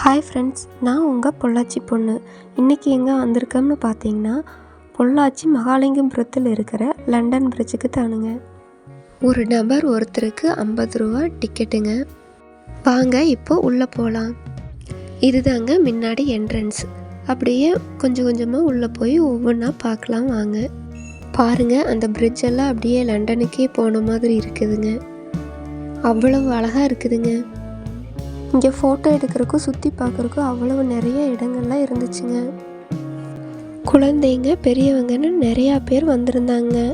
Hi friends, நான் உங்கள் பொள்ளாச்சி பொண்ணு. இன்றைக்கி எங்கே வந்திருக்கோம்னு பார்த்தீங்கன்னா, பொள்ளாச்சி மகாலிங்கபுரத்தில் இருக்கிற லண்டன் பிரிட்ஜுக்கு தானுங்க. ஒரு நபர் ஒருத்தருக்கு 50 ரூபா டிக்கெட்டுங்க. வாங்க இப்போ உள்ளே போகலாம். இதுதாங்க முன்னாடி என்ட்ரன்ஸ். அப்படியே கொஞ்சம் கொஞ்சமாக உள்ளே போய் ஒவ்வொன்றா பார்க்கலாம் வாங்க. பாருங்கள், அந்த பிரிட்ஜெல்லாம் அப்படியே லண்டனுக்கே போன மாதிரி இருக்குதுங்க. அவ்வளவு அழகாக இருக்குதுங்க. இங்கே ஃபோட்டோ எடுக்கிறக்கும் சுற்றி பார்க்குறக்கும் அவ்வளவு நிறைய இடங்கள்லாம் இருந்துச்சுங்க. குழந்தைங்க பெரியவங்கன்னு நிறையா பேர் வந்திருந்தாங்க.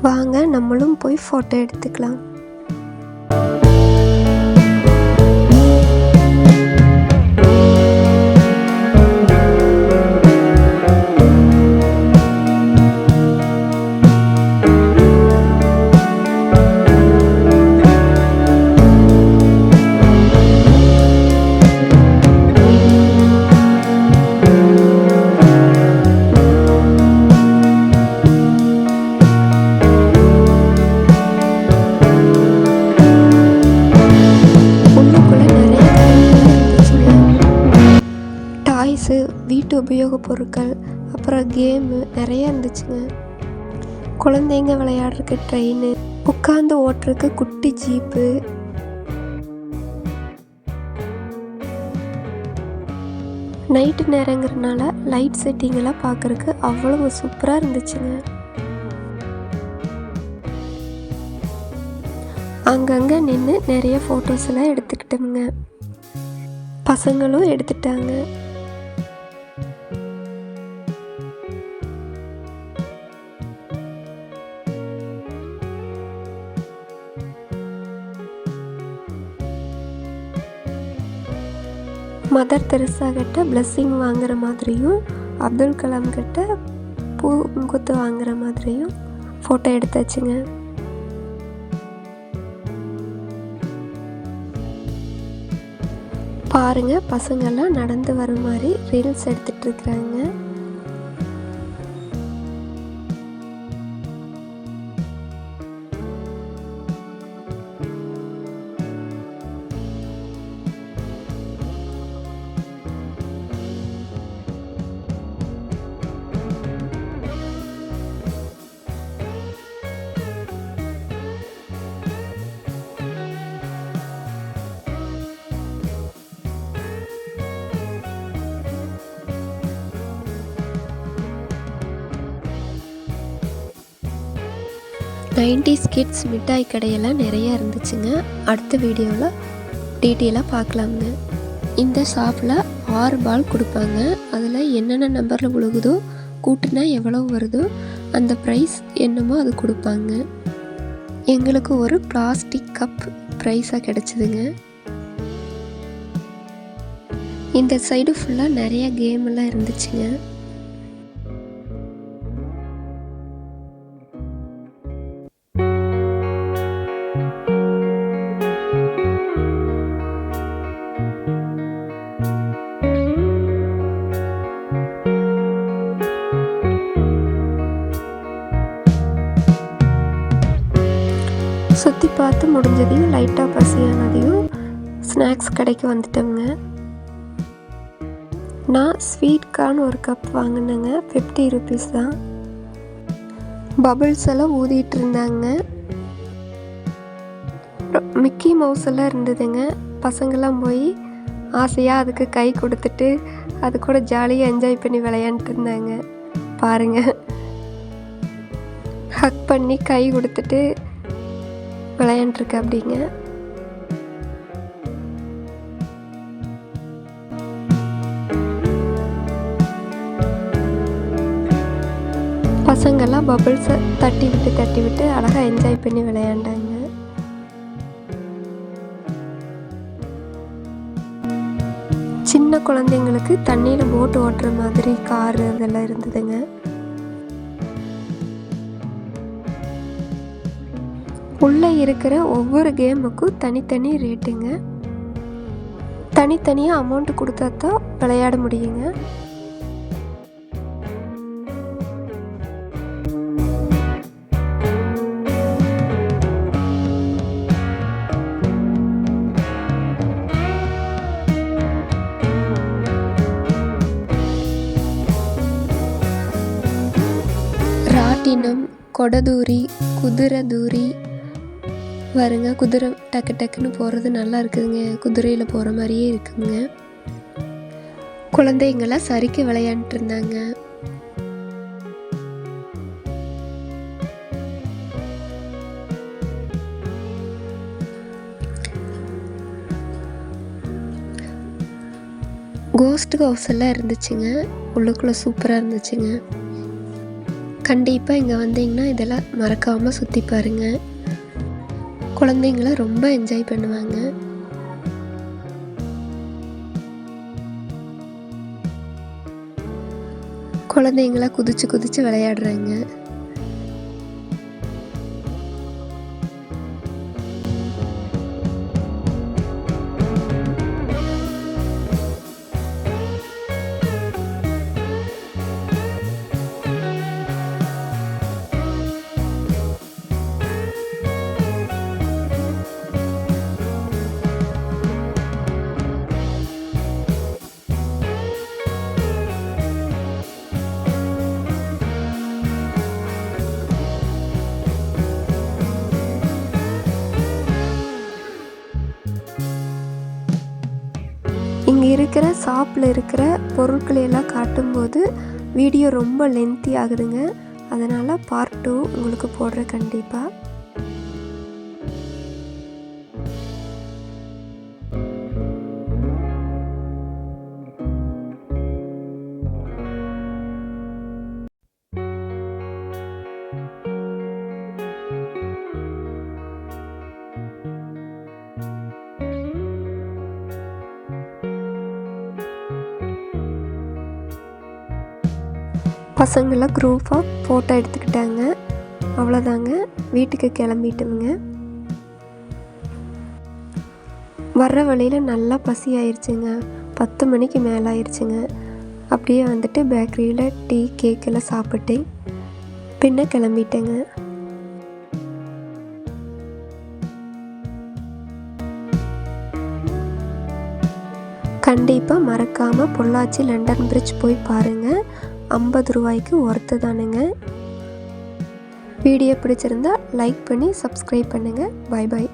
வாங்க நம்மளும் போய் ஃபோட்டோ எடுத்துக்கலாம். டாய்ஸு, வீட்டு உபயோகப் பொருட்கள், அப்புறம் கேமு நிறைய இருந்துச்சுங்க. குழந்தைங்க விளையாடுறதுக்கு ட்ரெயின், உட்காந்து ஓட்டுறதுக்கு குட்டி ஜீப்பு, நைட்டு நேரங்கிறதுனால லைட் செட்டிங்கெல்லாம் பார்க்குறக்கு அவ்வளவு சூப்பராக இருந்துச்சுங்க. அங்கங்கே நின்று நிறைய ஃபோட்டோஸ் எல்லாம் எடுத்துக்கிட்டோங்க. பசங்களும் எடுத்துட்டாங்க. மதர் தெரசா கிட்ட பிளெஸ்ஸிங் வாங்குற மாதிரியும், அப்துல் கலாம் கிட்ட பூ குத்து வாங்குற மாதிரியும் ஃபோட்டோ எடுத்தாச்சுங்க. பாருங்க, பசங்கள்லாம் நடந்து வர மாதிரி ரீல்ஸ் எடுத்துட்டு இருக்கிறாங்க. நைன்டிஸ் கிட்ஸ் மிட்டாய் கடையெல்லாம் நிறையா இருந்துச்சுங்க. அடுத்த வீடியோவில் டீட்டெயிலாக பார்க்கலாங்க. இந்த ஷாப்பில் 6 பால் கொடுப்பாங்க. அதில் என்னென்ன நம்பரில் விழுகுதோ, கூட்டுனா எவ்வளோ வருதோ அந்த ப்ரைஸ் என்னமோ அது கொடுப்பாங்க. எங்களுக்கு ஒரு பிளாஸ்டிக் கப் ப்ரைஸாக கிடச்சிதுங்க. இந்த சைடு ஃபுல்லாக நிறைய கேம் எல்லாம் இருந்துச்சுங்க. சுற்றி பார்த்து முடிஞ்சதையும் லைட்டாக பசியானதையும் ஸ்நாக்ஸ் கடைக்கு வந்துட்டோங்க. நான் ஸ்வீட் கார்ன் ஒரு கப் வாங்கினேங்க. 50 ருபீஸ் தான். பபிள்ஸ் எல்லாம் ஊதிட்டு இருந்தாங்க. மிக்கி மவுஸ் எல்லாம் இருந்ததுங்க. பசங்கள்லாம் போய் ஆசையாக அதுக்கு கை கொடுத்துட்டு அது கூட ஜாலியாக என்ஜாய் பண்ணி விளையாண்டுட்டு இருந்தாங்க. பாருங்கள், ஹக் பண்ணி கை கொடுத்துட்டு விளையாண்டுருக்க அப்படிங்க. பசங்கள்லாம் பபிள்ஸை தட்டி விட்டு அழகாக என்ஜாய் பண்ணி விளையாண்டாங்க. சின்ன குழந்தைங்களுக்கு தண்ணியில் போட்டு ஓட்டுற மாதிரி காரு இதெல்லாம் இருந்ததுங்க. உள்ளே இருக்கிற ஒவ்வொரு கேமுக்கும் தனித்தனி ரேட்டுங்க. தனித்தனியாக அமௌண்ட் கொடுத்தா தான் விளையாட முடியுங்க. ராட்டினம், கொடை குதிரை தூரி பாருங்க. குதிரை டக்கு டக்குன்னு போகிறது நல்லா இருக்குதுங்க. குதிரையில் போகிற மாதிரியே இருக்குங்க. குழந்தைங்களாம் சறுக்கி விளையாண்டுட்டு இருந்தாங்க. கோஸ்ட் ஹவுஸ் எல்லாம் இருந்துச்சுங்க. உள்ளுக்குள்ளே சூப்பராக இருந்துச்சுங்க. கண்டிப்பாக இங்கே வந்தீங்கன்னா இதெல்லாம் மறக்காமல் சுற்றி பாருங்கள். குழந்தைங்கள ரொம்ப என்ஜாய் பண்ணுவாங்க. குழந்தைங்கள குதிச்சு குதிச்சு விளையாடுறாங்க. இங்கே இருக்கிற ஷாப்பில் இருக்கிற பொருட்களையெல்லாம் காட்டும்போது வீடியோ ரொம்ப லென்த்தி ஆகுதுங்க. அதனால் பார்ட் 2 உங்களுக்கு போடுறேன் கண்டிப்பாக. பசங்களாம் குரூப்பாக ஃபோட்டோ எடுத்துக்கிட்டாங்க. அவ்வளோதாங்க, வீட்டுக்கு கிளம்பிட்டோமுங்க. வர்ற வழியில் நல்லா பசி ஆயிடுச்சுங்க. 10 மணிக்கு மேலே ஆயிடுச்சுங்க. அப்படியே வந்துட்டு பேக்கரியில் டீ கேக்கெல்லாம் சாப்பிட்டு பின்ன கிளம்பிட்டேங்க. கண்டிப்பாக மறக்காமல் பொள்ளாச்சி லண்டன் பிரிட்ஜ் போய் பாருங்கள். 50 ரூபாய்க்கு ஒர்த்து தானுங்க. வீடியோ பிடிச்சிருந்தா லைக் பண்ணி சப்ஸ்கிரைப் பண்ணுங்கள். Bye bye.